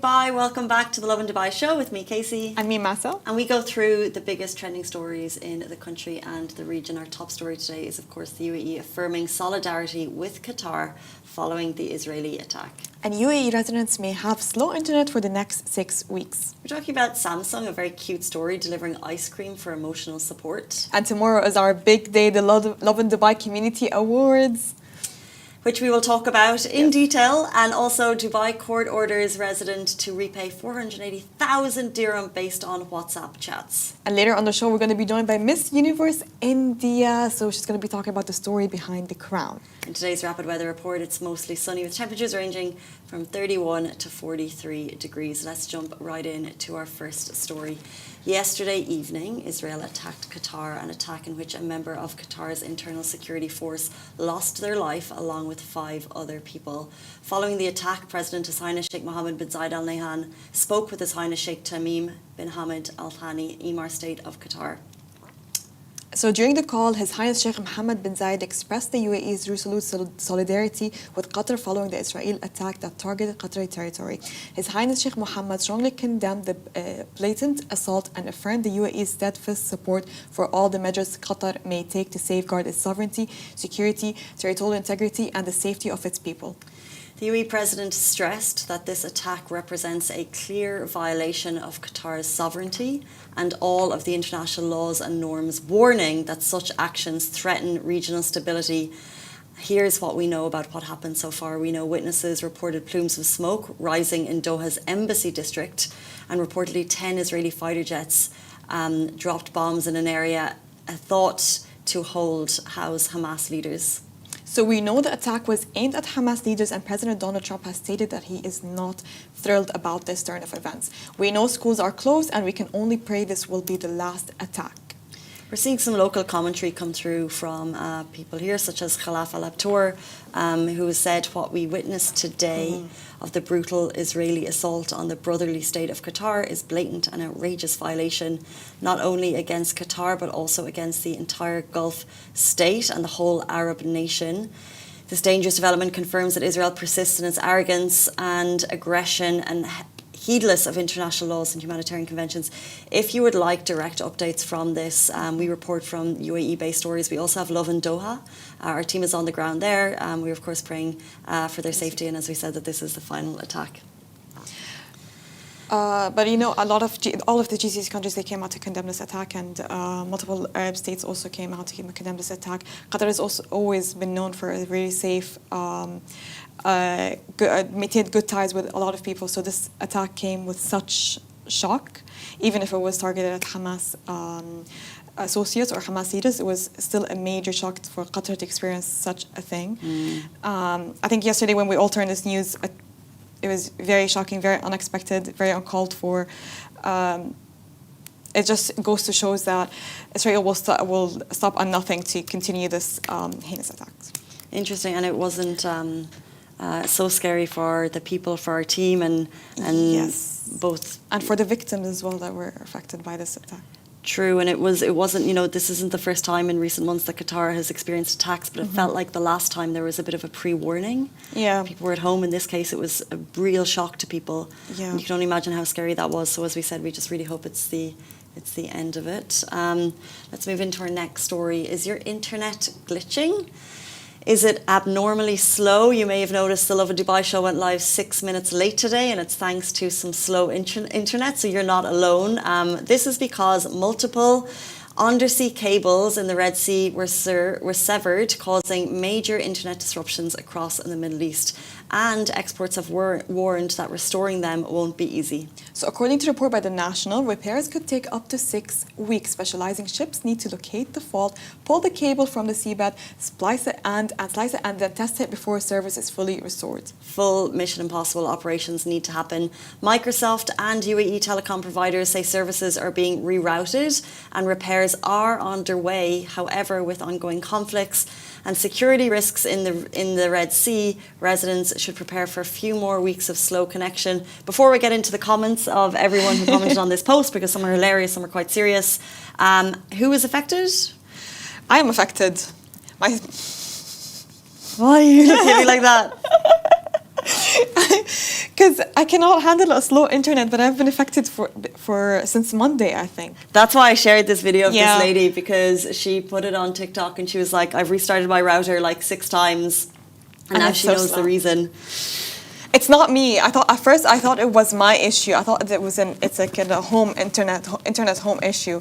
Dubai. Welcome back to the Lovin Dubai Show with me, Casey. And me, Masa. And we go through the biggest trending stories in the country and the region. Our top story today is, of course, the UAE affirming solidarity with Qatar following the Israeli attack. And UAE residents may have slow internet for the next 6 weeks. We're talking about Samsung, a very cute story, delivering ice cream for emotional support. And tomorrow is our big day, the Lovin Dubai Community Awards, which we will talk about in detail. And also Dubai court orders resident to repay 480,000 dirham based on WhatsApp chats. And later on the show, we're going to be joined by Miss Universe India. So she's going to be talking about the story behind the crown. In today's rapid weather report, it's mostly sunny with temperatures ranging from 31 to 43 degrees. Let's jump right in to our first story. Yesterday evening, Israel attacked Qatar, an attack in which a member of Qatar's internal security force lost their life along with 5 other people. Following the attack, President His Highness Sheikh Mohammed bin Zayed Al Nahyan spoke with His Highness Sheikh Tamim bin Hamad Al Thani, Emir State of Qatar. So during the call, His Highness Sheikh Mohammed bin Zayed expressed the UAE's resolute solidarity with Qatar following the Israel attack that targeted Qatari territory. His Highness Sheikh Mohammed strongly condemned the blatant assault and affirmed the UAE's steadfast support for all the measures Qatar may take to safeguard its sovereignty, security, territorial integrity, and the safety of its people. The UAE president stressed that this attack represents a clear violation of Qatar's sovereignty and all of the international laws and norms, warning that such actions threaten regional stability. Here's what we know about what happened so far. We know witnesses reported plumes of smoke rising in Doha's embassy district, and reportedly 10 Israeli fighter jets dropped bombs in an area thought to house Hamas leaders. So we know the attack was aimed at Hamas leaders, and President Donald Trump has stated that he is not thrilled about this turn of events. We know schools are closed, and we can only pray this will be the last attack. We're seeing some local commentary come through from people here, such as Khalaf Al-Abtour, who said what we witnessed today of the brutal Israeli assault on the brotherly state of Qatar is blatant and outrageous violation, not only against Qatar, but also against the entire Gulf state and the whole Arab nation. This dangerous development confirms that Israel persists in its arrogance and aggression and heedless of international laws and humanitarian conventions. If you would like direct updates from this, we report from UAE-based stories. We also have Lovin Doha. Our team is on the ground there. We're, of course, praying for their safety, and as we said, that this is the final attack. But you know, all of the GCC countries, they came out to condemn this attack, and multiple Arab states also came out to condemn this attack. Qatar has also always been known for a really safe, maintained good ties with a lot of people. So this attack came with such shock, even if it was targeted at Hamas associates or Hamas leaders. It was still a major shock for Qatar to experience such a thing. I think yesterday when we all turned this news, it was very shocking, very unexpected, very uncalled for. It just goes to show that Israel will stop on nothing to continue this heinous attacks. Interesting, and it wasn't so scary for the people, for our team, and yes, both, and for the victims as well that were affected by this attack. True, and it wasn't, you know, this isn't the first time in recent months that Qatar has experienced attacks, but it felt like the last time there was a bit of a pre-warning. Yeah. People were at home. In this case, it was a real shock to people. Yeah. And you can only imagine how scary that was. So as we said, we just really hope it's the end of it. Let's move into our next story. Is your internet glitching? Is it abnormally slow? You may have noticed the Lovin Dubai Show went live 6 minutes late today, and it's thanks to some slow internet, so you're not alone. This is because multiple undersea cables in the Red Sea were severed, causing major internet disruptions across the Middle East. And experts have warned that restoring them won't be easy. So according to a report by The National, repairs could take up to 6 weeks. Specializing ships need to locate the fault, pull the cable from the seabed, splice it and then test it before service is fully restored. Full Mission Impossible operations need to happen. Microsoft and UAE telecom providers say services are being rerouted and repairs are underway. However, with ongoing conflicts and security risks in the Red Sea, residents should prepare for a few more weeks of slow connection. Before we get into the comments of everyone who commented on this post, because some are hilarious, some are quite serious, who is affected? I am affected. Why are you looking at me like that? Because I cannot handle a slow internet, but I've been affected for since Monday, I think. That's why I shared this video of Yeah. this lady, because she put it on TikTok and she was like, I've restarted my router like 6 times and now it's she so knows slow. the reason. It's not me. I thought at first it was my issue. I thought it's like a home internet home issue.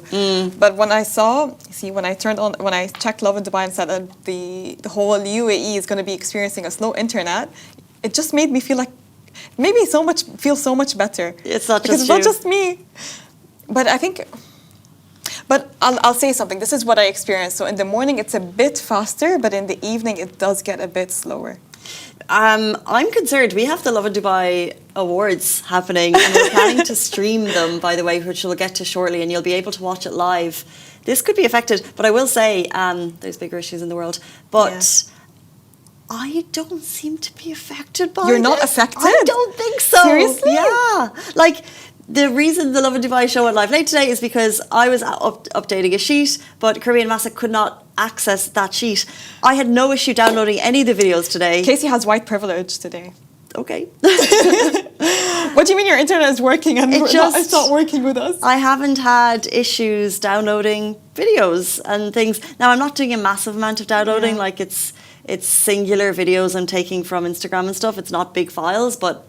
But when I when I checked Lovin Dubai and said that the whole UAE is going to be experiencing a slow internet, it just made me feel so much better. It's not because just it's you. not just me. But I think. But I'll say something. This is what I experienced. So in the morning it's a bit faster, but in the evening it does get a bit slower. I'm concerned. We have the Lovin Dubai Awards happening and we're planning to stream them, by the way, which we'll get to shortly, and you'll be able to watch it live. This could be affected, but I will say there's bigger issues in the world. But I don't seem to be affected by You're not this. affected? I don't think so. Seriously? Yeah. Like, the reason the Lovin Dubai show went live late today is because I was updating a sheet, but Kirby and Massa could not access that sheet. I had no issue downloading any of the videos today. Casey has white privilege today. Okay. What do you mean your internet is working and it's not working with us? I haven't had issues downloading videos and things. Now, I'm not doing a massive amount of downloading. Like, it's singular videos I'm taking from Instagram and stuff. It's not big files, but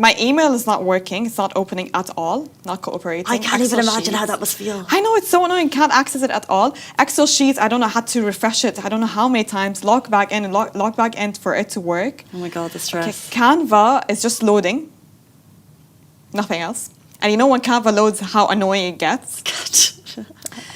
my email is not working. It's not opening at all. Not cooperating. I can't even Excel imagine how sheets. that must feel. I know, it's so annoying. Can't access it at all. Excel sheets, I don't know how to refresh it. I don't know how many times. Log back in and log back in for it to work. Oh my God, the Okay, stress. Canva is just loading. Nothing else. And you know when Canva loads, how annoying it gets.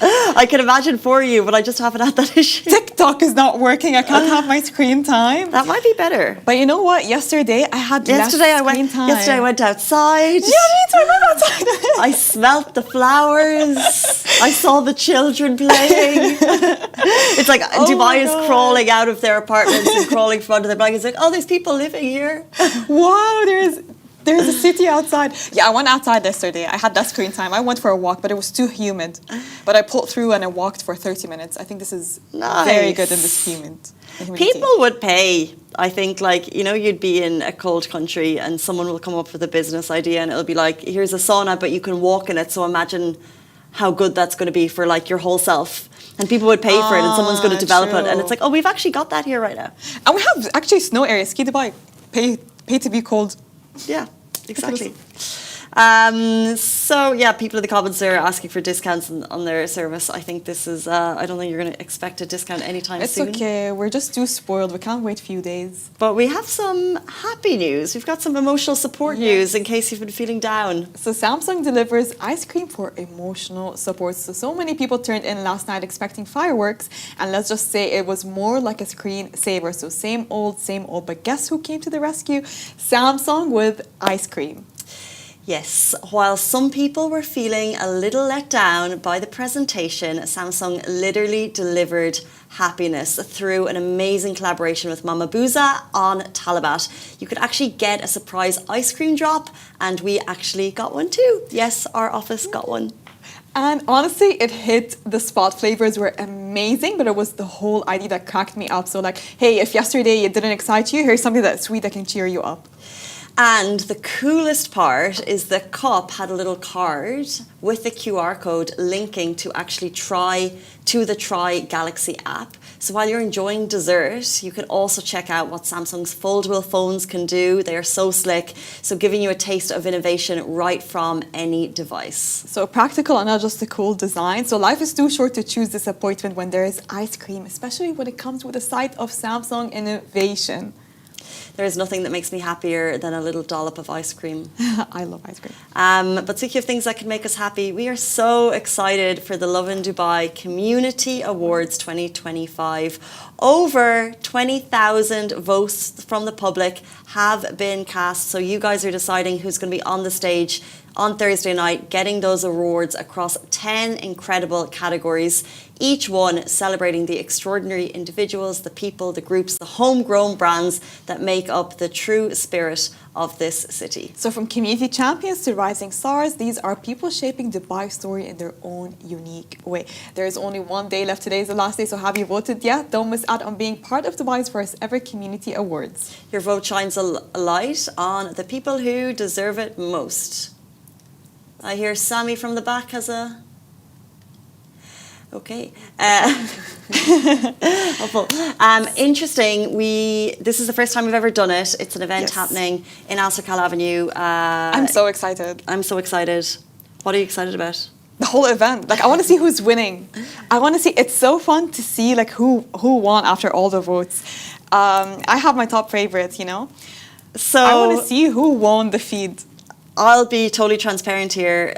I can imagine for you, but I just haven't had that issue. TikTok is not working. I can't have my screen time. That might be better. But you know what? Yesterday I had Yesterday less screen time. I went outside. Yeah, me too. I went outside. I smelt the flowers. I saw the children playing. It's like Oh Dubai my is God. crawling out of their apartments and crawling from under their blankets. Like, oh, there's people living here. Wow, there's a city outside. Yeah, I went outside yesterday. I had that screen time. I went for a walk, but it was too humid. But I pulled through and I walked for 30 minutes. I think this is very good in this humidity. People would pay. I think, like, you know, you'd be in a cold country and someone will come up with a business idea and it'll be like, here's a sauna, but you can walk in it. So imagine how good that's going to be for, like, your whole self. And people would pay for it and someone's going to develop it. And it's like, oh, we've actually got that here right now. And we have actually snow areas. Ski Dubai, pay to be cold. Yeah, exactly. So yeah, people in the comments are asking for discounts on their service. I think this is, I don't think you're going to expect a discount anytime soon. It's okay. We're just too spoiled. We can't wait a few days. But we have some happy news. We've got some emotional support news in case you've been feeling down. So Samsung delivers ice cream for emotional support. So many people turned in last night expecting fireworks, and let's just say it was more like a screen saver. So same old, but guess who came to the rescue? Samsung with ice cream. Yes, while some people were feeling a little let down by the presentation, Samsung literally delivered happiness through an amazing collaboration with Mama Booza on Talabat. You could actually get a surprise ice cream drop, and we actually got one too. Yes, our office got one. And honestly, it hit the spot. Flavors were amazing, but it was the whole idea that cracked me up. So like, hey, if yesterday it didn't excite you, here's something that's sweet that can cheer you up. And the coolest part is the cup had a little card with the QR code linking to actually the Try Galaxy app. So while you're enjoying dessert, you can also check out what Samsung's foldable phones can do. They are so slick, so giving you a taste of innovation right from any device. So practical and not just a cool design. So life is too short to choose disappointment when there is ice cream, especially when it comes with a side of Samsung innovation. There is nothing that makes me happier than a little dollop of ice cream. I love ice cream. But speaking of things that can make us happy, we are so excited for the Lovin Dubai Community Awards 2025. Over 20,000 votes from the public have been cast. So you guys are deciding who's going to be on the stage on Thursday night, getting those awards across 10 incredible categories, each one celebrating the extraordinary individuals, the people, the groups, the homegrown brands that make up the true spirit of this city. So from community champions to rising stars, these are people shaping Dubai's story in their own unique way. There is only one day left. Today is the last day, so have you voted yet? Don't miss out on being part of Dubai's first ever community awards. Your vote shines a light on the people who deserve it most. I hear Sammy from the back has a... Okay. Interesting. This is the first time we've ever done it. It's an event happening in Al Serkal Avenue. I'm so excited. I'm so excited. What are you excited about? The whole event. Like, I want to see who's winning. I want to see. It's so fun to see like who won after all the votes. I have my top favorites. You know. So I want to see who won the feed. I'll be totally transparent here.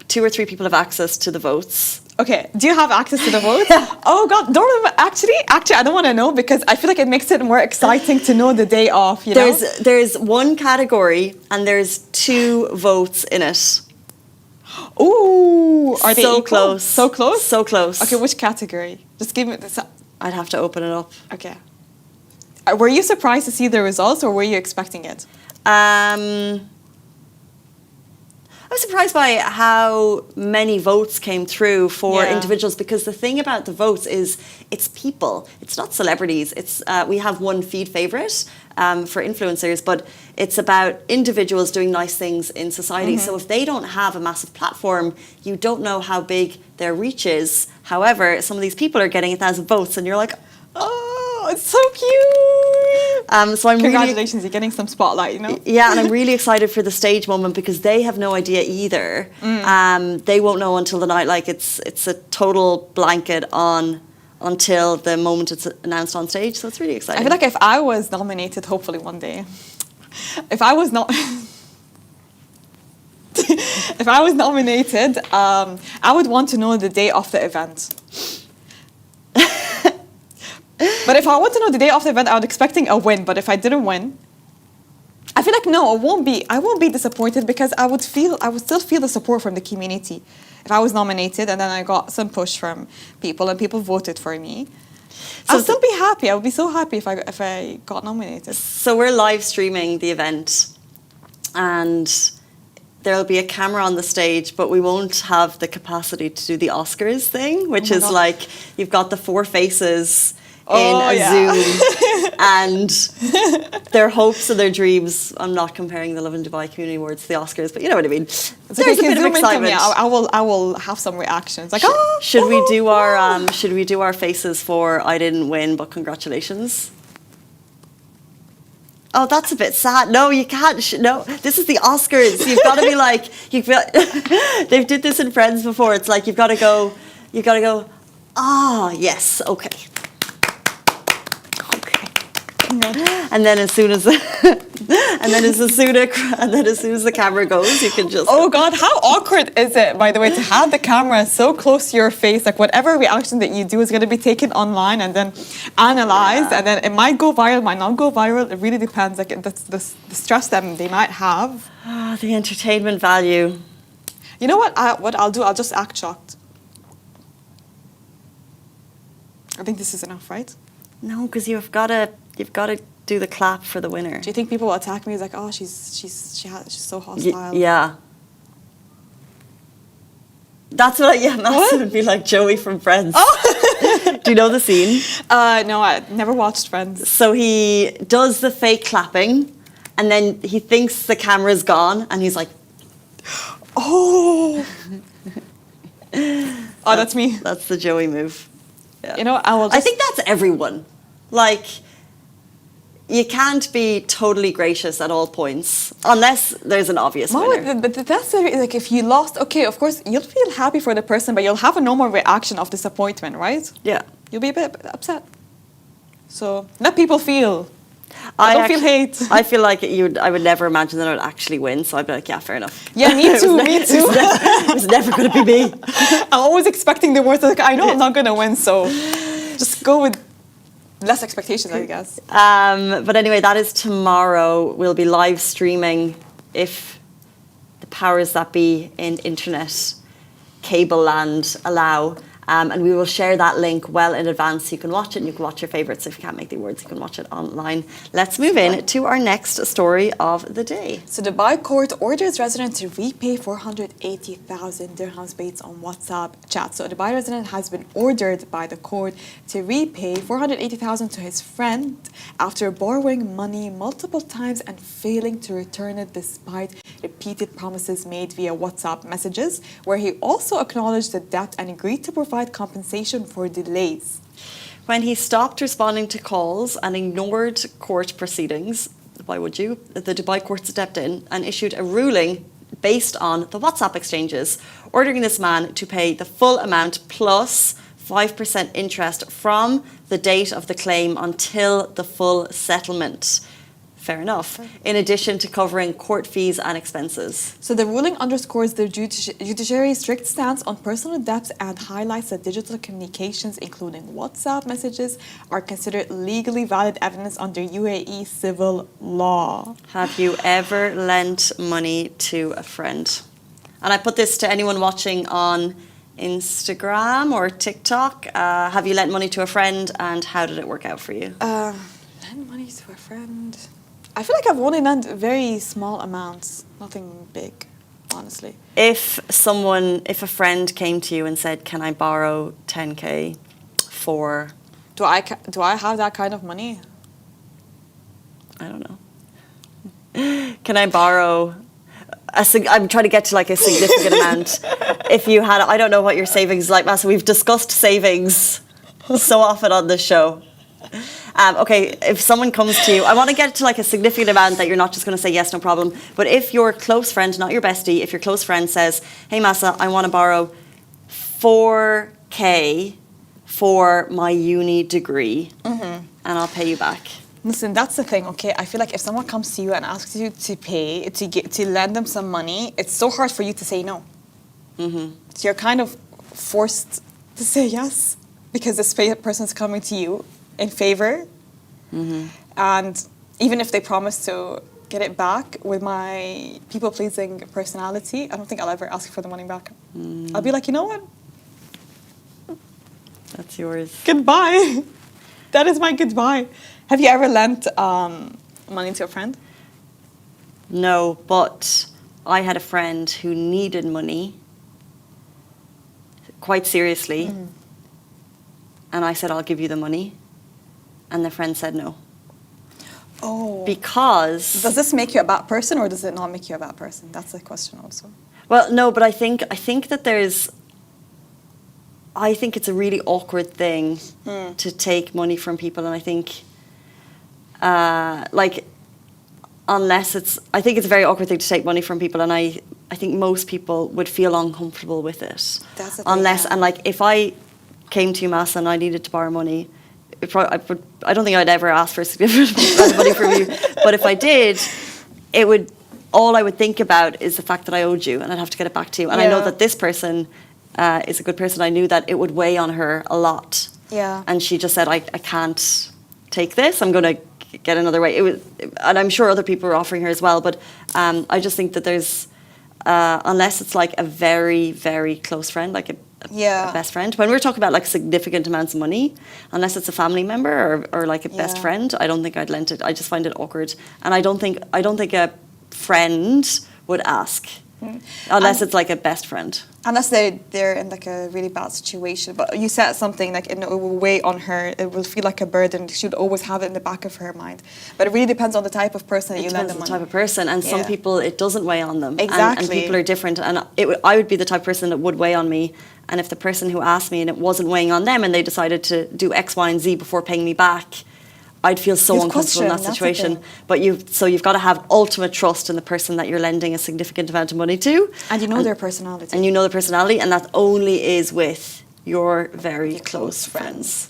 2 or 3 people have access to the votes. Okay, do you have access to the votes? Oh God, actually, I don't want to know because I feel like it makes it more exciting to know the day off. You know, there's one category and there's 2 votes in it. Ooh, are they so equal? Close? So close? So close. Okay, which category? Just give me this. I'd have to open it up. Okay. Were you surprised to see the results, or were you expecting it? I was surprised by how many votes came through for individuals, because the thing about the votes is it's people. It's not celebrities. It's we have one feed favorite for influencers, but it's about individuals doing nice things in society. So if they don't have a massive platform, you don't know how big their reach is. However, some of these people are getting 1,000 votes and you're like, oh, it's so cute. So I'm Congratulations, you're getting some spotlight, you know? Yeah, and I'm really excited for the stage moment because they have no idea either. They won't know until the night. Like it's a total blanket on until the moment it's announced on stage. So it's really exciting. I feel like if I was nominated, hopefully one day, if I was not. If I was nominated, I would want to know the day of the event. But if I want to know the day of the event, I was expecting a win. But if I didn't win, I feel like no, I won't be disappointed because I would still feel the support from the community. If I was nominated and then I got some push from people and people voted for me, so I'll still be happy. I would be so happy if I got nominated. So we're live streaming the event, and there'll be a camera on the stage, but we won't have the capacity to do the Oscars thing, which is like you've got the 4 faces in a Zoom and their hopes and their dreams. I'm not comparing the Lovin Dubai Community Awards to the Oscars, but you know what I mean. There's a bit of excitement. I will have some reactions. Like, should we do our faces for I didn't win, but congratulations? Oh, that's a bit sad. No, you can't. No, this is the Oscars. You've got to be like, they did this in Friends before. It's like you've got to go. Yes, okay. And then as soon as the camera goes, you can just. Oh God, how awkward is it, by the way, to have the camera so close to your face? Like whatever reaction that you do is going to be taken online and then analyzed, and then it might go viral, might not go viral. It really depends. Like the stress that they might have. The entertainment value. You know what I'll do? I'll just act shocked. I think this is enough, right? No, because you've got to do the clap for the winner. Do you think people will attack me? It's like, oh, she's so hostile. Yeah. That's Matt would be like Joey from Friends. Oh. Do you know the scene? No, I never watched Friends. So he does the fake clapping, and then he thinks the camera's gone, and he's like, oh. That's me. That's the Joey move. Yeah. You know, I think that's everyone. Like, you can't be totally gracious at all points unless there's an obvious winner. But that's like if you lost. Okay, of course you'll feel happy for the person, but you'll have a normal reaction of disappointment, right? Yeah, you'll be a bit upset. So let people feel. I don't feel hate. I feel like I would never imagine that I would actually win, so I'd be like, yeah, fair enough. Yeah, me too. Me too. It was never going to be me. I'm always expecting the worst. Like, I know I'm not going to win, so just go with less expectations, I guess. But anyway, that is tomorrow. We'll be live streaming if the powers that be in internet cable land allow. And we will share that link well in advance so you can watch it and you can watch your favourites. If you can't make the awards, you can watch it online. Let's move in to our next story of the day. So Dubai court orders resident to repay 480,000 dirhams based on WhatsApp chat. So a Dubai resident has been ordered by the court to repay 480,000 to his friend after borrowing money multiple times and failing to return it despite repeated promises made via WhatsApp messages, where he also acknowledged the debt and agreed to provide compensation for delays. When he stopped responding to calls and ignored court proceedings, why would you? The Dubai court stepped in and issued a ruling based on the WhatsApp exchanges, ordering this man to pay the full amount plus 5% interest from the date of the claim until the full settlement. Fair enough. In addition to covering court fees and expenses. So the ruling underscores the judiciary's strict stance on personal debts and highlights that digital communications, including WhatsApp messages, are considered legally valid evidence under UAE civil law. Have you ever lent money to a friend? And I put this to anyone watching on Instagram or TikTok. Have you lent money to a friend and how did it work out for you? Lend money to a friend. I feel like I've only lent very small amounts, nothing big, honestly. If a friend came to you and said, "Can I borrow 10k for?" Do I have that kind of money? I don't know. Can I borrow? I'm trying to get to like a significant amount. If you had, I don't know what your savings is like, Massa. We've discussed savings so often on this show. Okay, if someone comes to you, I want to get to like a significant amount that you're not just going to say yes, no problem. But if your close friend, not your bestie, if your close friend says, "Hey Massa, I want to borrow 4k for my uni degree, and I'll pay you back." Listen, that's the thing, okay? I feel like if someone comes to you and asks you to pay, to lend them some money, it's so hard for you to say no. So you're kind of forced to say yes because this person's coming to you in favor. And even if they promise to get it back, with my people-pleasing personality, I don't think I'll ever ask for the money back. I'll be like, you know what? That's yours. Goodbye. That is my goodbye. Have you ever lent money to a friend? No, but I had a friend who needed money quite seriously. And I said, "I'll give you the money." And the friend said no. Oh. Because... Does this make you a bad person or does it not make you a bad person? That's the question also. Well, no, but I think that I think it's a really awkward thing to take money from people. And I think, I think it's a very awkward thing to take money from people. And I think most people would feel uncomfortable with it. That's the thing, and like, if I came to you, Massa, and I needed to borrow money, I don't think I'd ever ask for a significant amount of money from you. But if I did, all I would think about is the fact that I owed you and I'd have to get it back to you. And I know that this person is a good person. I knew that it would weigh on her a lot. Yeah. And she just said, I can't take this. I'm going to get another way. And I'm sure other people were offering her as well. But I just think that there's, unless it's like a very, very close friend, like a best friend. When we're talking about like significant amounts of money, unless it's a family member or like a best friend, I don't think I'd lent it. I just find it awkward. And I don't think a friend would ask. Unless it's like a best friend. Unless they're in like a really bad situation. But you said something like it will weigh on her. It will feel like a burden. She should always have it in the back of her mind. But it really depends on the type of person that you lend them money. It depends on the type of person. And some people, it doesn't weigh on them. Exactly. And people are different. And I would be the type of person that would weigh on me. And if the person who asked me and it wasn't weighing on them and they decided to do X, Y, and Z before paying me back, I'd feel so uncomfortable in that situation. But you've got to have ultimate trust in the person that you're lending a significant amount of money to. And you know their personality. And you know their personality, and that only is with your very close friends.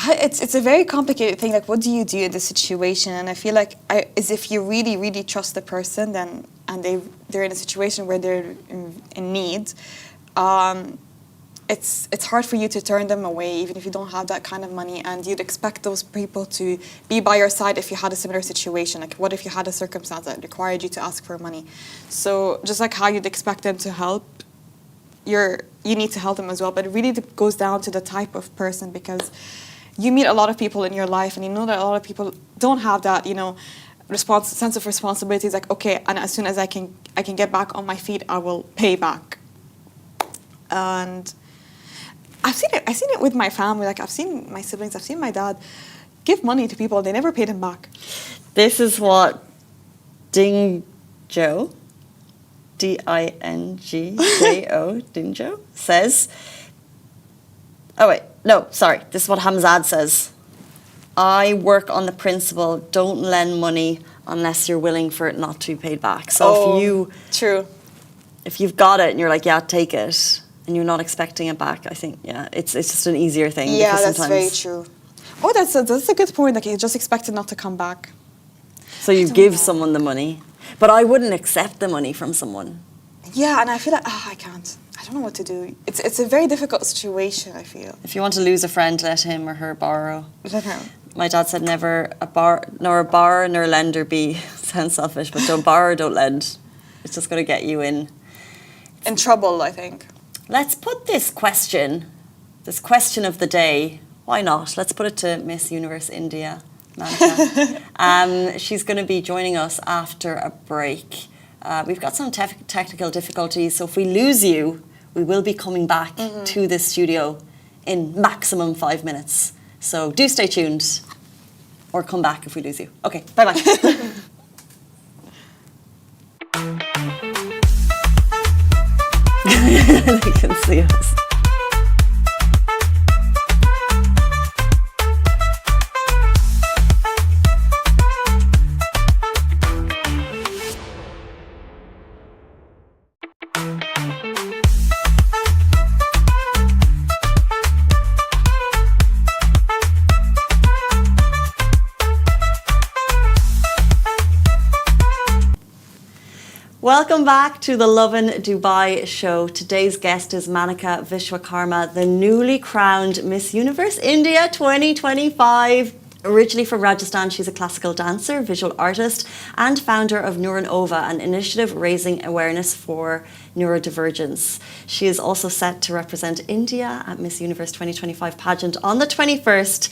It's a very complicated thing. Like, what do you do in this situation? And I feel like is if you really, really trust the person, then and they're in a situation where they're in need, it's hard for you to turn them away, even if you don't have that kind of money. And you'd expect those people to be by your side if you had a similar situation. Like, what if you had a circumstance that required you to ask for money? So just like how you'd expect them to help you need to help them as well. But it really goes down to the type of person, because you meet a lot of people in your life, and you know that a lot of people don't have that, sense of responsibility. It's like, okay, and as soon as I can get back on my feet, I will pay back. And I've seen it with my family. Like, I've seen my siblings, I've seen my dad give money to people, they never paid him back. This is what Dingjo, Dingjo, Dingjo says. Oh wait, no, sorry. This is what Hamzad says. I work on the principle, don't lend money unless you're willing for it not to be paid back. So if you've got it and you're like, yeah, take it, and you're not expecting it back, I think, yeah, it's just an easier thing. Yeah, that's very true. Oh, that's a good point. Like, you just expect it not to come back. So you give someone the money, but I wouldn't accept the money from someone. Yeah, and I feel like, I can't. I don't know what to do. It's a very difficult situation, I feel. If you want to lose a friend, let him or her borrow. Let him. My dad said never a borrower nor lender be. Sounds selfish, but don't borrow, don't lend. It's just going to get you in trouble, I think. Let's put this question of the day. Why not? Let's put it to Miss Universe India, Manika. She's going to be joining us after a break. We've got some technical difficulties, so if we lose you, we will be coming back to this studio in maximum 5 minutes. So do stay tuned, or come back if we lose you. Okay, bye-bye. They can see us. Welcome back to the Lovin Dubai Show. Today's guest is Manika Vishwakarma, the newly crowned Miss Universe India 2025. Originally from Rajasthan, she's a classical dancer, visual artist, and founder of Neuronova, an initiative raising awareness for neurodivergence. She is also set to represent India at Miss Universe 2025 pageant on the 21st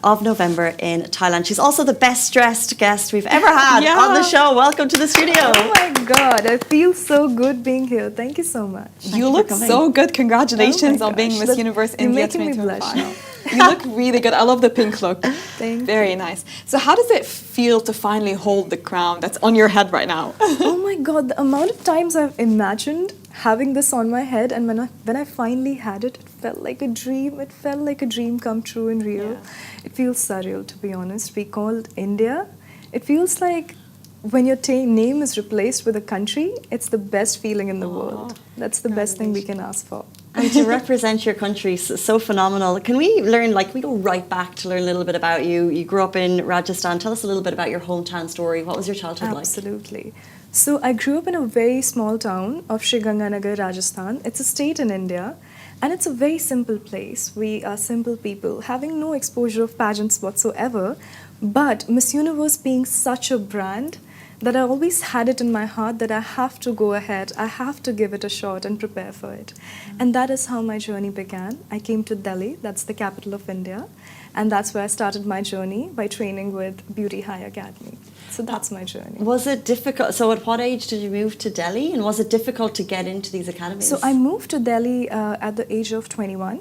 of November in Thailand. She's also the best dressed guest we've ever had on the show. Welcome to the studio. Oh my God, I feel so good being here. Thank you so much. You look so good. Congratulations on being Miss Universe India 2025. You look really good. I love the pink look. Thank you. Very nice. So how does it feel to finally hold the crown that's on your head right now? Oh my God, the amount of times I've imagined having this on my head, and when I finally had it, it felt like a dream. It felt like a dream come true and real. Yeah. It feels surreal, to be honest. We called India. It feels like when your name is replaced with a country, it's the best feeling in the world. That's the best thing we can ask for. And to represent your country is so phenomenal. Can we learn, we go right back to learn a little bit about you. You grew up in Rajasthan. Tell us a little bit about your hometown story. What was your childhood like? Absolutely. So I grew up in a very small town of Sri Ganganagar, Rajasthan. It's a state in India. And it's a very simple place. We are simple people, having no exposure of pageants whatsoever. But Miss Universe being such a brand, that I always had it in my heart that I have to go ahead, I have to give it a shot and prepare for it. And that is how my journey began. I came to Delhi, that's the capital of India, and that's where I started my journey by training with Beauty High Academy. So that's my journey. Was it difficult? So at what age did you move to Delhi, and was it difficult to get into these academies? So I moved to Delhi at the age of 21.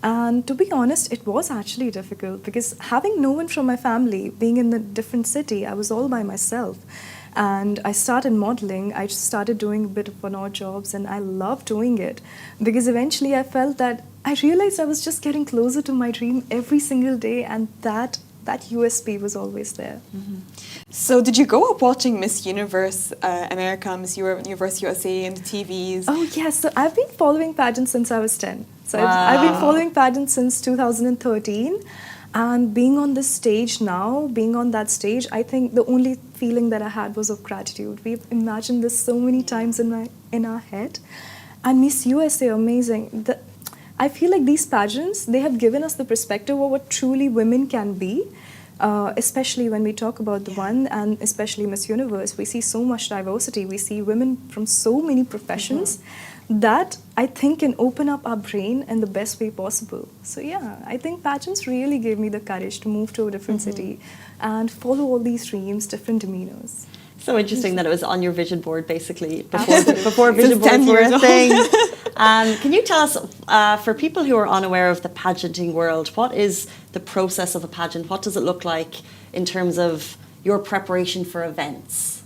And to be honest, it was actually difficult because having no one from my family, being in a different city, I was all by myself. And I started modeling, I started doing a bit of odd jobs, and I loved doing it. Because eventually I felt that I realized I was just getting closer to my dream every single day, and that USP was always there. Mm-hmm. So did you grow up watching Miss Universe America, Miss Universe USA and the TVs? Oh yes, so I've been following pageants since I was 10. So I've been following pageants since 2013. And being on this stage now, being on that stage, I think the only feeling that I had was of gratitude. We've imagined this so many times in our head. And Miss USA, amazing. I feel like these pageants, they have given us the perspective of what truly women can be. Especially when we talk about the one, and especially Miss Universe, we see so much diversity. We see women from so many professions. that I think can open up our brain in the best way possible. So yeah, I think pageants really gave me the courage to move to a different city and follow all these dreams, different demeanors. So interesting that it was on your vision board, basically, before vision boards 10 were years a old. thing. Can you tell us, for people who are unaware of the pageanting world, what is the process of a pageant? What does it look like in terms of your preparation for events?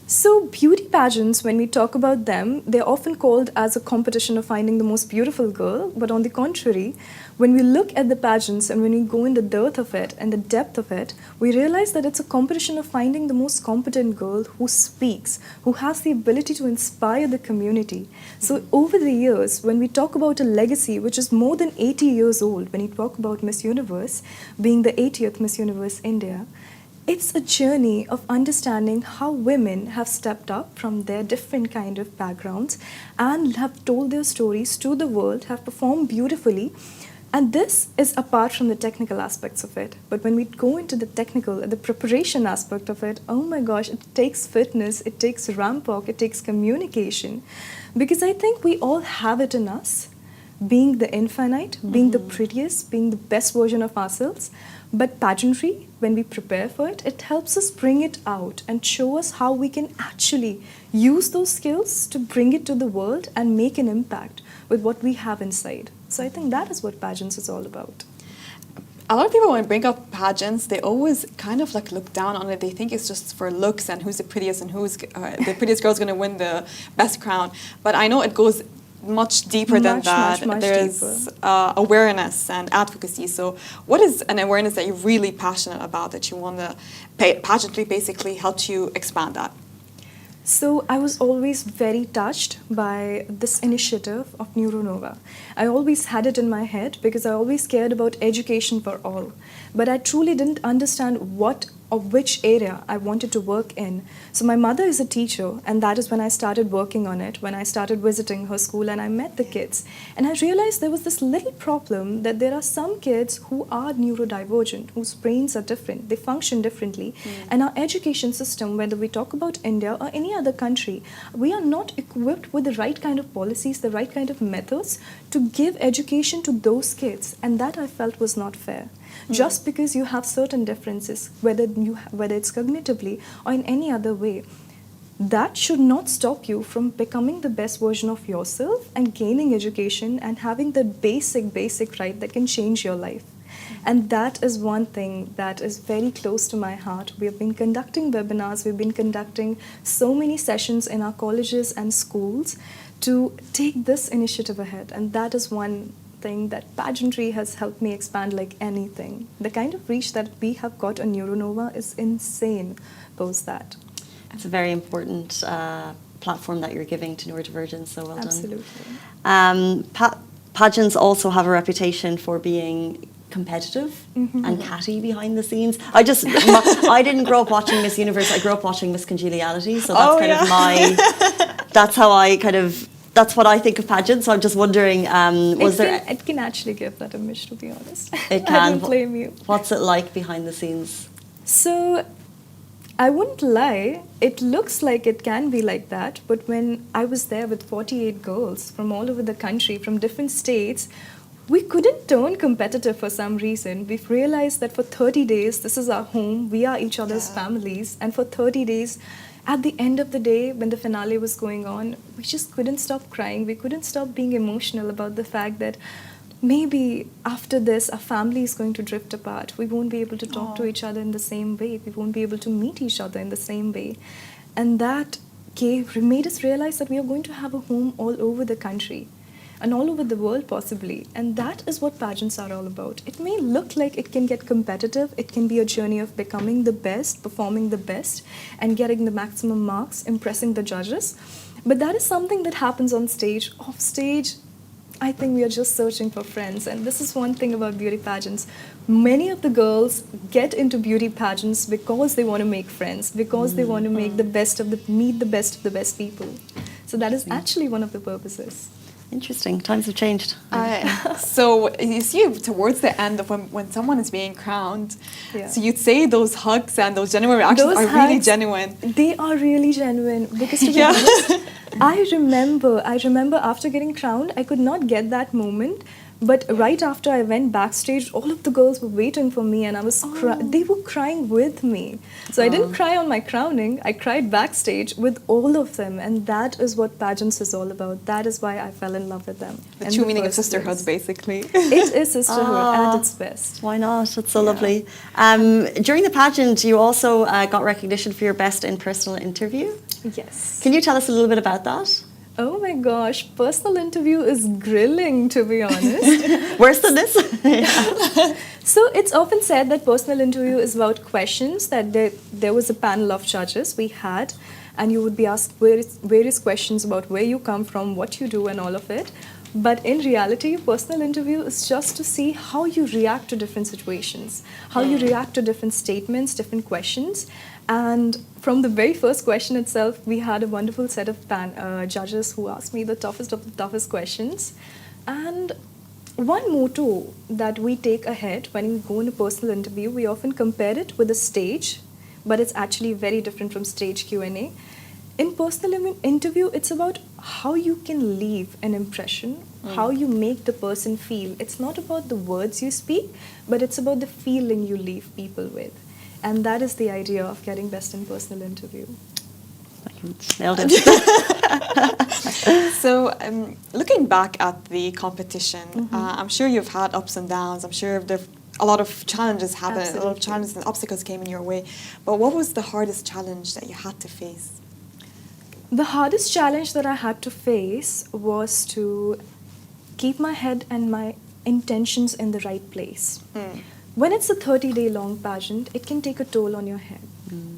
So beauty pageants, when we talk about them, they're often called as a competition of finding the most beautiful girl. But on the contrary, when we look at the pageants and when we go in the depth of it and the depth of it, we realize that it's a competition of finding the most competent girl who speaks, who has the ability to inspire the community. So over the years, when we talk about a legacy which is more than 80 years old, when we talk about Miss Universe being the 80th Miss Universe India, it's a journey of understanding how women have stepped up from their different kind of backgrounds and have told their stories to the world, have performed beautifully. And this is apart from the technical aspects of it. But when we go into the technical, the preparation aspect of it, oh my gosh, it takes fitness, it takes ramp walk, it takes communication. Because I think we all have it in us, being the infinite, being the prettiest, being the best version of ourselves. But pageantry, when we prepare for it, it helps us bring it out and show us how we can actually use those skills to bring it to the world and make an impact with what we have inside. So I think that is what pageants is all about. A lot of people, when I bring up pageants, they always kind of like look down on it. They think it's just for looks and who's the prettiest and who's the prettiest girl's going to win the best crown. But I know it goes much deeper than that. Much There's awareness and advocacy. So what is an awareness that you're really passionate about that you want to pageantry basically helped you expand that? So I was always very touched by this initiative of Neuronova. I always had it in my head because I always cared about education for all. But I truly didn't understand what or which area I wanted to work in. So my mother is a teacher, and that is when I started working on it, when I started visiting her school and I met the kids. And I realized there was this little problem that there are some kids who are neurodivergent, whose brains are different, they function differently. And our education system, whether we talk about India or any other country, we are not equipped with the right kind of policies, the right kind of methods to give education to those kids. And that I felt was not fair. Just because you have certain differences, whether it's cognitively or in any other way, that should not stop you from becoming the best version of yourself and gaining education and having the basic right that can change your life. And that is one thing that is very close to my heart. We have been conducting webinars, we've been conducting so many sessions in our colleges and schools to take this initiative ahead. And that is one thing that pageantry has helped me expand like anything. The kind of reach that we have got on Neuronova is insane post that. It's a very important platform that you're giving to neurodivergence, so well Absolutely. done. Pageants also have a reputation for being competitive and catty behind the scenes. I didn't grow up watching Miss Universe, I grew up watching Miss Congeniality, so that's that's what I think of pageants. So I'm just wondering, It can actually give that image, to be honest. It I can. don't blame you. What's it like behind the scenes? So, I wouldn't lie, it looks like it can be like that, but when I was there with 48 girls from all over the country, from different states, we couldn't turn competitive for some reason. We've realized that for 30 days, this is our home, we are each other's families, and for 30 days, at the end of the day, when the finale was going on, we just couldn't stop crying. We couldn't stop being emotional about the fact that maybe after this, our family is going to drift apart. We won't be able to talk to each other in the same way. We won't be able to meet each other in the same way. And that made us realize that we are going to have a home all over the country and all over the world possibly. And that is what pageants are all about. It may look like it can get competitive. It can be a journey of becoming the best, performing the best, and getting the maximum marks, impressing the judges. But that is something that happens on stage. Off stage, I think we are just searching for friends. And this is one thing about beauty pageants. Many of the girls get into beauty pageants because they want to make friends, because they want to make meet the best of the best people. So that is actually one of the purposes. Interesting. Times have changed. So you see towards the end of when someone is being crowned, so you'd say those hugs and those genuine reactions are really genuine. They are really genuine because to be honest, I remember after getting crowned, I could not get that moment. But right after I went backstage, all of the girls were waiting for me, and I was they were crying with me. So I didn't cry on my crowning. I cried backstage with all of them, and that is what pageants is all about. That is why I fell in love with them. The in true the meaning of first sisterhood, place. basically. It is sisterhood at its best. Why not? It's so lovely. During the pageant, you also got recognition for your best in-personal interview. Yes. Can you tell us a little bit about that? Oh my gosh, personal interview is grilling, to be honest. Worse than this? So it's often said that personal interview is about questions, that there was a panel of judges we had, and you would be asked various questions about where you come from, what you do, and all of it. But in reality, personal interview is just to see how you react to different situations, how you react to different statements, different questions. And from the very first question itself, we had a wonderful set of judges who asked me the toughest of the toughest questions. And one motto that we take ahead when we go in a personal interview, we often compare it with a stage, but it's actually very different from stage Q&A. In personal interview, it's about how you can leave an impression, how you make the person feel. It's not about the words you speak, but it's about the feeling you leave people with. And that is the idea of getting best in personal interview. Nailed it. So, looking back at the competition, I'm sure you've had ups and downs. I'm sure a lot of challenges happened, a lot of Absolutely. challenges and obstacles came in your way. But what was the hardest challenge that you had to face? The hardest challenge that I had to face was to keep my head and my intentions in the right place. When it's a 30-day long pageant, it can take a toll on your head.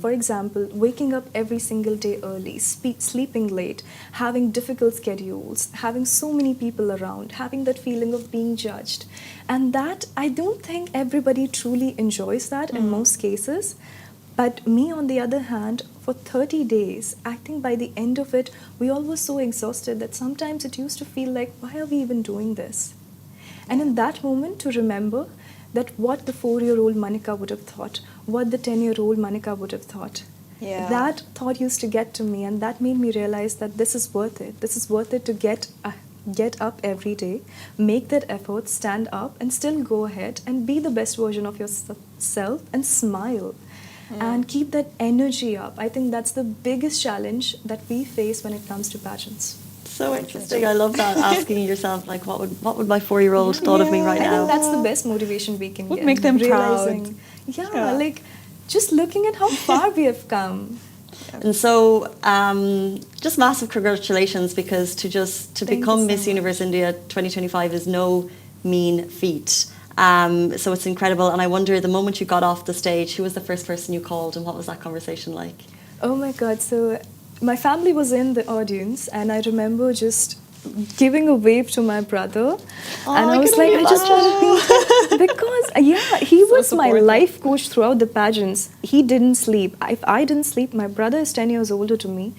For example, waking up every single day early, sleeping late, having difficult schedules, having so many people around, having that feeling of being judged. And that, I don't think everybody truly enjoys that in most cases. But me, on the other hand, for 30 days, I think by the end of it, we all were so exhausted that sometimes it used to feel like, why are we even doing this? And in that moment, to remember that what the 4-year-old Manika would have thought, what the 10-year-old Manika would have thought. Yeah. That thought used to get to me, and that made me realize that this is worth it. This is worth it to get up every day, make that effort, stand up, and still go ahead and be the best version of yourself and smile. And keep that energy up. I think that's the biggest challenge that we face when it comes to pageants. So interesting. I love that. Asking yourself, like, what would my 4-year-old thought of me right I now? think that's the best motivation we can Would get. make them Realizing, proud. Yeah, like just looking at how far we have come. And so, just massive congratulations, because to Thank become you so Miss much. Universe India 2025 is no mean feat. So it's incredible. And I wonder, the moment you got off the stage, who was the first person you called, and what was that conversation like? Oh my God. So my family was in the audience, and I remember just giving a wave to my brother. And I I was can like, only I just want to be, because he was my supportive. life coach throughout the pageants. He didn't sleep. If I didn't sleep, my brother is 10 years older to me,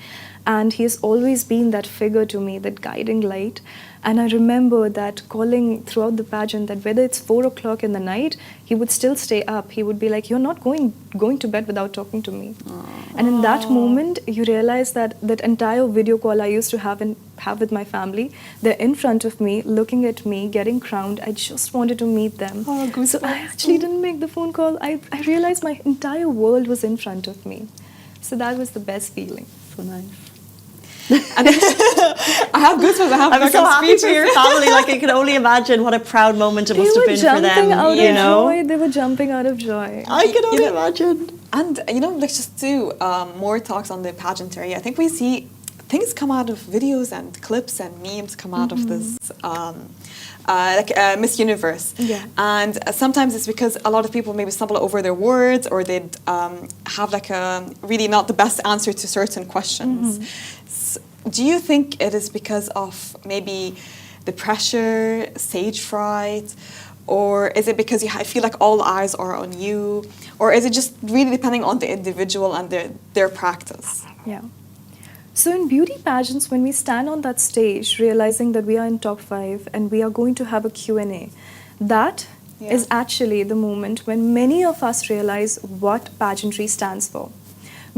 and he has always been that figure to me, that guiding light. And I remember that calling throughout the pageant, that whether it's 4 o'clock in the night, he would still stay up. He would be like, you're not going to bed without talking to me. And in that moment, you realize that that entire video call I used to have with my family, they're in front of me, looking at me, getting crowned. I just wanted to meet them. So I actually didn't make the phone call. I realized my entire world was in front of me. So that was the best feeling. So nice. I have goosebumps. I have I'm so happy speeches. for your family. Like, I can only imagine what a proud moment it must have been for them. out You of know, joy. They were jumping out of joy. I can only imagine. And let's just do more talks on the pageantry. I think we see things come out of videos and clips and memes come out of this, Miss Universe. Yeah. And sometimes it's because a lot of people maybe stumble over their words, or they'd have like a really not the best answer to certain questions. Do you think it is because of maybe the pressure, stage fright, or is it because I feel like all eyes are on you, or is it just really depending on the individual and their practice? Yeah. So in beauty pageants, when we stand on that stage, realizing that we are in top 5 and we are going to have a Q&A, that is actually the moment when many of us realize what pageantry stands for.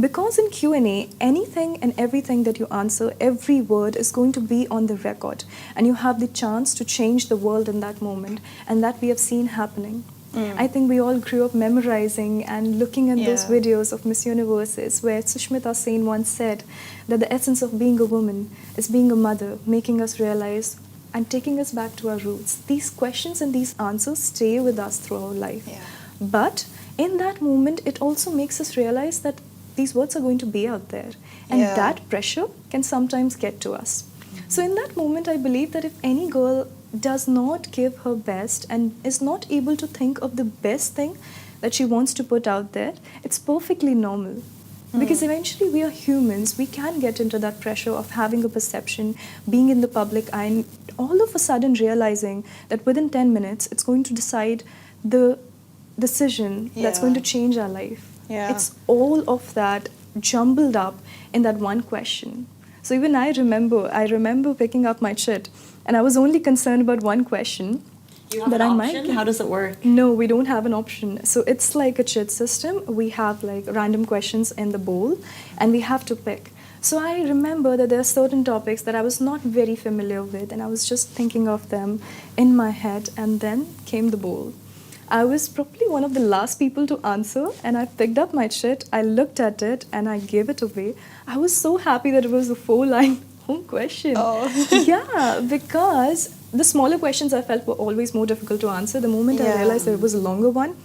Because in Q&A, anything and everything that you answer, every word is going to be on the record. And you have the chance to change the world in that moment. And that we have seen happening. I think we all grew up memorizing and looking at those videos of Miss Universes where Sushmita Sen once said that the essence of being a woman is being a mother, making us realize and taking us back to our roots. These questions and these answers stay with us through our life. But in that moment, it also makes us realize that these words are going to be out there. And that pressure can sometimes get to us. So in that moment, I believe that if any girl does not give her best and is not able to think of the best thing that she wants to put out there, it's perfectly normal. Because eventually we are humans, we can get into that pressure of having a perception, being in the public eye, and all of a sudden realizing that within 10 minutes it's going to decide the decision that's going to change our life. It's all of that jumbled up in that one question. So even I remember picking up my chit and I was only concerned about one question. You have an option? How does it work? No, we don't have an option. So it's like a chit system. We have like random questions in the bowl and we have to pick. So I remember that there are certain topics that I was not very familiar with and I was just thinking of them in my head, and then came the bowl. I was probably one of the last people to answer, and I picked up my chit, I looked at it and I gave it away. I was so happy that it was a 4-line home question. Yeah, because the smaller questions I felt were always more difficult to answer. The moment I realized that it was a longer one,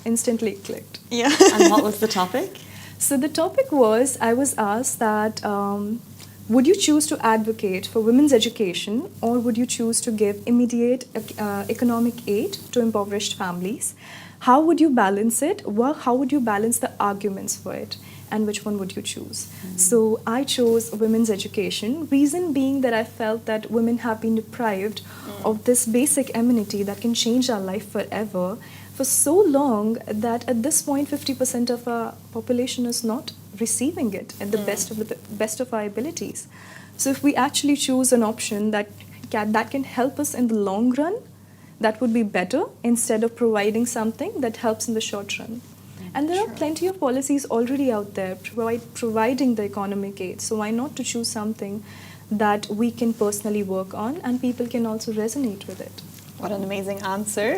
instantly it clicked. And what was the topic? So the topic was, I was asked that, would you choose to advocate for women's education, or would you choose to give immediate economic aid to impoverished families? How would you balance it? Well, how would you balance the arguments for it? And which one would you choose? So I chose women's education, reason being that I felt that women have been deprived of this basic amenity that can change our life forever for so long that at this point 50% of our population is not receiving it at the best of our abilities. So if we actually choose an option that can help us in the long run, that would be better instead of providing something that helps in the short run. And there are plenty of policies already out there providing the economic aid. So why not to choose something that we can personally work on and people can also resonate with it? What an amazing answer.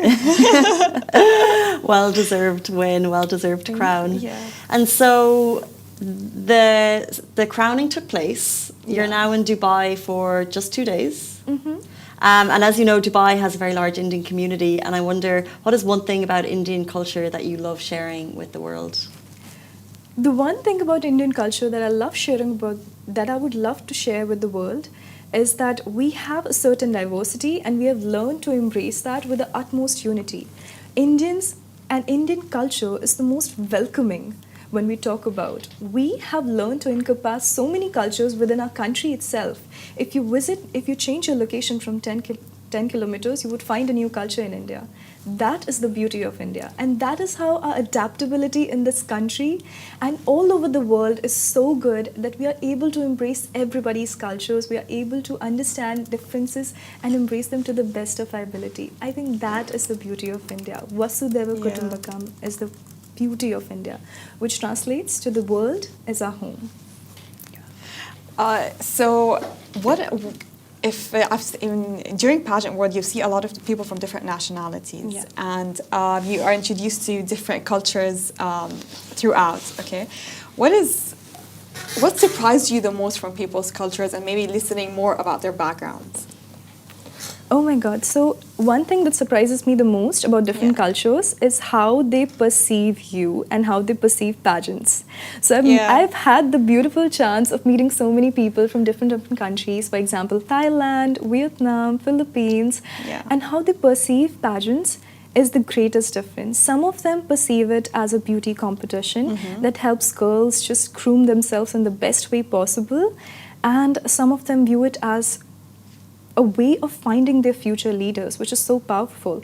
Well-deserved win, well-deserved crown. Yeah. And so the crowning took place. You're now in Dubai for just 2 days. And as you know, Dubai has a very large Indian community, and I wonder, what is one thing about Indian culture that you love sharing with the world? The one thing about Indian culture that I love sharing about, that I would love to share with the world, is that we have a certain diversity and we have learned to embrace that with the utmost unity. Indians and Indian culture is the most welcoming. When we talk about, we have learned to encompass so many cultures within our country itself. If you change your location from 10 kilometers, you would find a new culture in India. That is the beauty of India. And that is how our adaptability in this country and all over the world is so good that we are able to embrace everybody's cultures. We are able to understand differences and embrace them to the best of our ability. I think that is the beauty of India. Vasudhaiva Kutumbakam is the beauty of India, which translates to the world as our home. So what if during pageant world you see a lot of people from different nationalities and you are introduced to different cultures throughout, okay? What surprised you the most from people's cultures and maybe listening more about their backgrounds? Oh my God. So one thing that surprises me the most about different cultures is how they perceive you and how they perceive pageants. So I've had the beautiful chance of meeting so many people from different countries, for example, Thailand, Vietnam, Philippines, and how they perceive pageants is the greatest difference. Some of them perceive it as a beauty competition that helps girls just groom themselves in the best way possible, and some of them view it as a way of finding their future leaders, which is so powerful.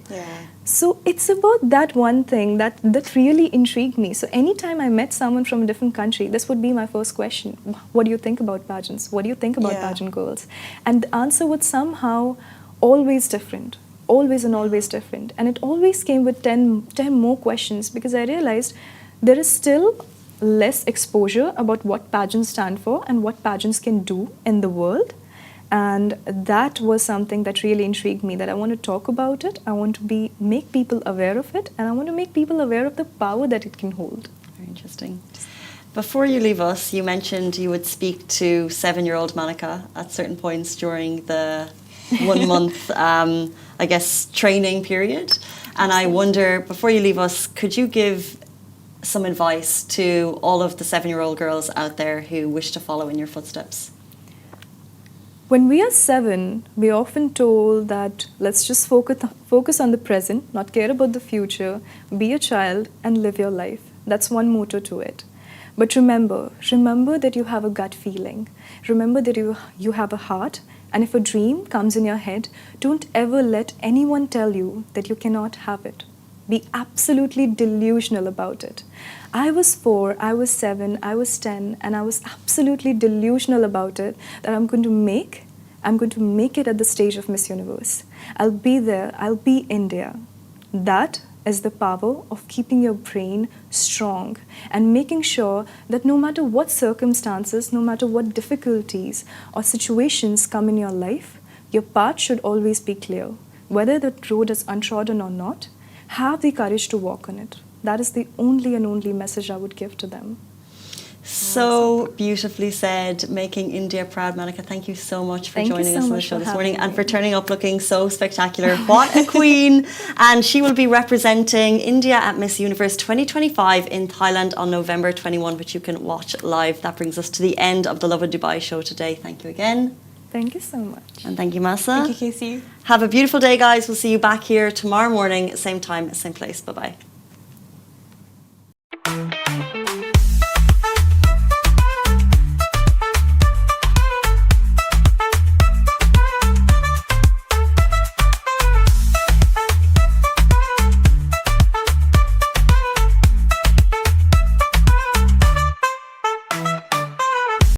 So it's about that one thing that really intrigued me. So anytime I met someone from a different country, this would be my first question. What do you think about pageants? What do you think about pageant girls? And the answer was somehow always different. Always and always different. And it always came with 10 more questions, because I realized there is still less exposure about what pageants stand for and what pageants can do in the world. And that was something that really intrigued me, that I want to talk about it, I want to make people aware of it, and I want to make people aware of the power that it can hold. Very interesting. Before you leave us, you mentioned you would speak to 7-year-old Manika at certain points during the 1 month, I guess, training period. And I wonder, before you leave us, could you give some advice to all of the 7-year-old girls out there who wish to follow in your footsteps? When we are 7, we are often told that let's just focus on the present, not care about the future, be a child and live your life. That's one motto to it. But remember that you have a gut feeling. Remember that you have a heart, and if a dream comes in your head, don't ever let anyone tell you that you cannot have it. Be absolutely delusional about it. I was 4, I was 7, I was 10, and I was absolutely delusional about it, that I'm going to make it at the stage of Miss Universe. I'll be there, I'll be India. That is the power of keeping your brain strong and making sure that no matter what circumstances, no matter what difficulties or situations come in your life, your path should always be clear. Whether the road is untrodden or not, have the courage to walk on it. That is the only and only message I would give to them. So beautifully said, making India proud. Manika, thank you so much for joining us on the show this morning and for turning up looking so spectacular. What a queen. And she will be representing India at Miss Universe 2025 in Thailand on November 21, which you can watch live. That brings us to the end of the Lovin Dubai show today. Thank you again. Thank you so much. And thank you, Masa. Thank you, Casey. Have a beautiful day, guys. We'll see you back here tomorrow morning, same time, same place. Bye-bye.